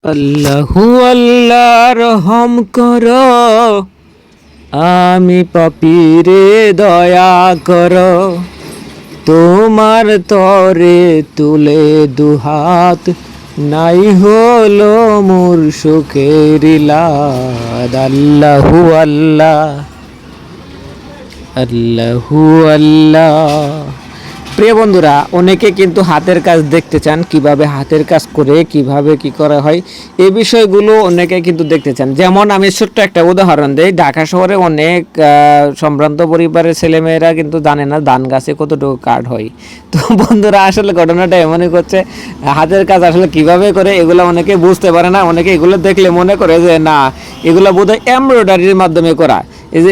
আল্লাহু আল্লাহ রহম করো, আমি পাপীরে দয়া করো। তোমার তরে তুলে দুহাত, নাই হলো মোর সুখের লাদ। আল্লাহু আল্লাহ, আল্লাহু আল্লাহ। প্রিয় বন্ধুরা, অনেকে কিন্তু হাতের কাজ দেখতে চান, কিভাবে হাতের কাজ করে কিভাবে কি করা হয় এই বিষয়গুলো অনেকে কিন্তু দেখতে চান। যেমন আমি ছোট্ট একটা উদাহরণ দেই, ঢাকা শহরে অনেক সম্ভ্রান্ত পরিবারের ছেলেমেয়েরা কিন্তু জানে না ধান গাছে কতটুকু কাঠ হয়। তো বন্ধুরা, আসলে ঘটনাটা এমনই করছে, হাতের কাজ আসলে কিভাবে করে এগুলো অনেকে বুঝতে পারে না। অনেকে এগুলো দেখলে মনে করে যে না, এগুলো বোধহয় এমব্রয়ডারির মাধ্যমে করা।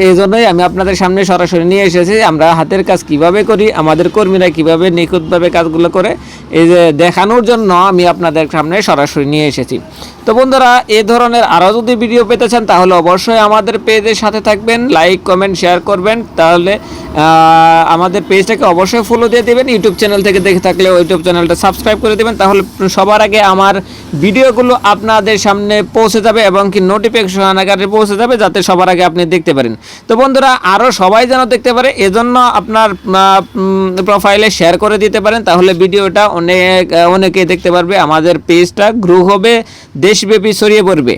এই জন্যই আমি আপনাদের সামনে সরাসরি নিয়ে এসেছি আমরা হাতের কাজ কিভাবে করি, আমাদের কর্মীরা কিভাবে নিখুঁতভাবে কাজগুলো করে, এই যে দেখানোর জন্য আমি আপনাদের সামনে সরাসরি নিয়ে এসেছি। তো বন্ধুরা, এই ধরনের আরও যদি ভিডিও পেতে চান তাহলে অবশ্যই আমাদের পেজের সাথে থাকবেন, লাইক কমেন্ট শেয়ার করবেন। তাহলে আমাদের পেজটাকে অবশ্যই ফলো দিয়ে দেবেন। ইউটিউব চ্যানেল থেকে দেখে থাকলে ইউটিউব চ্যানেলটা সাবস্ক্রাইব করে দেবেন, তাহলে সবার আগে আমার ভিডিওগুলো আপনাদের সামনে পৌঁছে যাবে এবং কি নোটিফিকেশন আকারে পৌঁছে যাবে, যাতে সবার আগে আপনি দেখতে পারেন। তো বন্ধুরা, আরও সবাই যেন দেখতে পারে এজন্য আপনার প্রোফাইলে শেয়ার করে দিতে পারেন, তাহলে ভিডিওটা অনেকে দেখতে পারবে, আমাদের পেজটা গ্রো হবে, দেশব্যাপী ছড়িয়ে পড়বে।